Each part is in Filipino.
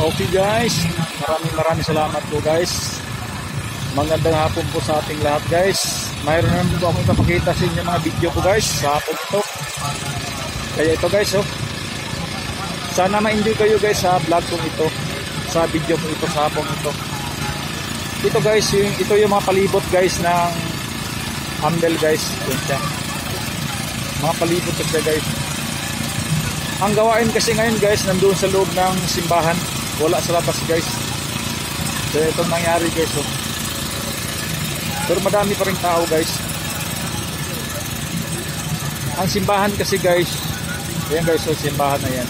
Okay guys, maraming salamat po guys. Magandang hapon po sa ating lahat guys. Mayroon naman po akong ipapakita sa inyo mga video ko guys sa hapon ito. Kaya ito guys, oh. Sana ma-enjoy kayo guys sa vlog ko ito, sa video ko ito sa hapon ito. Ito guys, ito yung mga palibot guys ng Hamdel guys. Yan siya. Mga palibot siya guys. Ang gawain kasi ngayon guys, nandoon sa loob ng simbahan, wala sa labas guys. So itong nangyari guys, oh. Pero madami pa rin tao guys. Ang simbahan kasi guys, ayan guys, so simbahan na yan.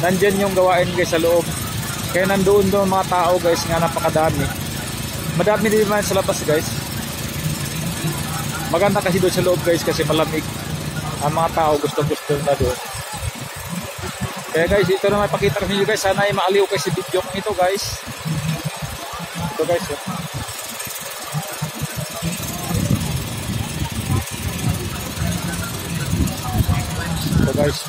Nandyan yung gawain guys sa loob. Kaya nandoon doon mga tao guys, nga napakadami. Madami din naman sa labas guys. Maganda kasi doon sa loob guys kasi malamig. Ang mga tao gusto na doon. Kaya guys, ito na may pakita ko sa inyo guys. Sana ay maaliw kayo sa video ko ito guys. Ito guys, oh. Ito guys.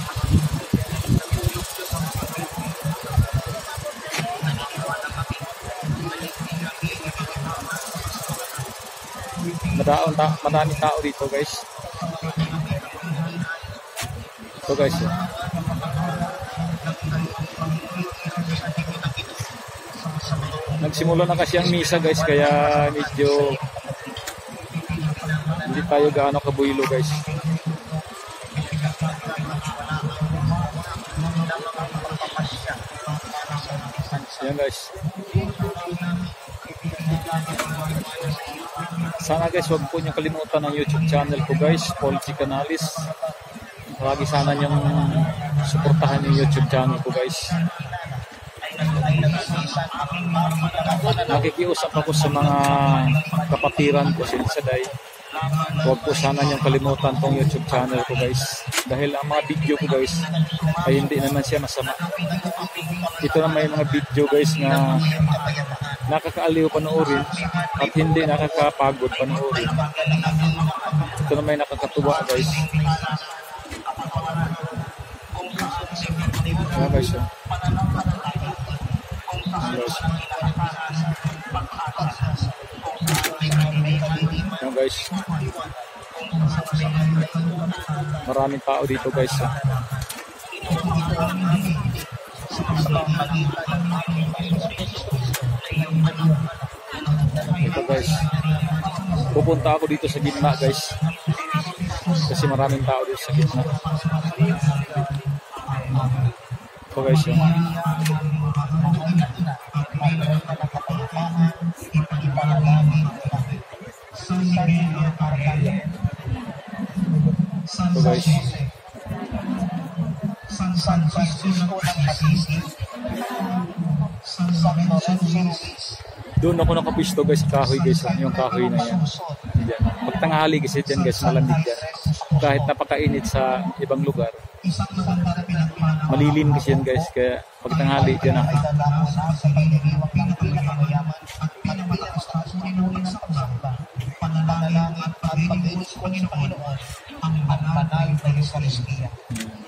Madami tao dito guys. Ito guys, oh. Nagsimula na kasi ang misa guys, kaya medyo hindi tayo gaano kabuylo guys. Yan guys. Sana guys, wag po niyo kalimutan ang YouTube channel ko guys, Paul G. Canalis. Lagi sana niyong suportahan yung YouTube channel ko guys. Nakikiusap ako sa mga kapatiran ko sa Saday. Huwag po sana niyong kalimutan tong YouTube channel ko guys. Dahil ang mga video ko guys ay hindi naman siya masama. Ito na may mga video guys na nakakaaliw panoorin at hindi nakakapagod panoorin. Ito na may nakakatuwa guys. Ayan guys, oh. Ayan guys. Maraming tao dito guys, oh. Ito guys. Pupunta ako dito sa gitna guys. Kasi maraming tao dito sa gitna. Ito guys, oh. Ito guys. Doon ako nakapisto guys, kahoy guys, yung kahoy na yan. Diyan. Pagtanghali kasi dyan guys, malamig dyan. Kahit napakainit sa ibang lugar, malilim kasi yan guys, kaya pagtanghali dyan ako. Panalangin at pag-inis ko ng Panginoon ang banal na Eucharistia.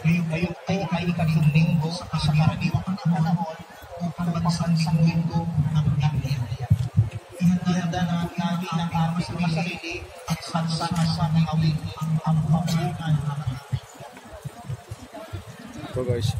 Ngayon po ay ikatlong linggo sa karaniwang panahon upang magsansang linggo ng Biblia. Ihanda na natin ang ating mga sarili at sansa-sanang awitin ang pamumukan ng mga. Ito guys.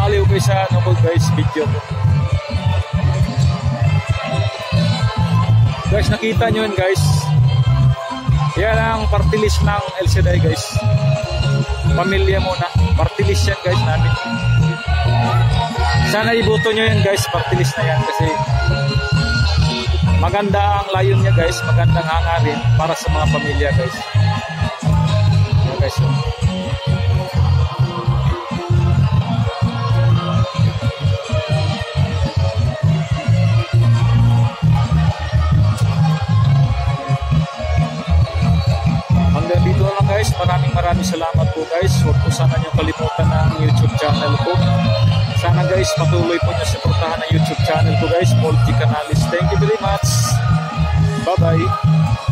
maaliw kayo sa ano ko guys, video ko. Guys, nakita nyo yun guys. Yan ang party list ng LCDI guys. Pamilya muna. Party list yan guys namin. Sana iboto nyo yun guys, party list na yan. Kasi maganda ang layon niya guys. Magandang hangarin para sa mga pamilya guys. Yan guys. Hanggang dito lang guys, maraming salamat po guys. Huwag po sana nyo kalimutan ang YouTube channel ko. Sana guys, patuloy po nyo suportahan ang YouTube channel ko guys, Paul G. Canales. Thank you very much. Bye bye.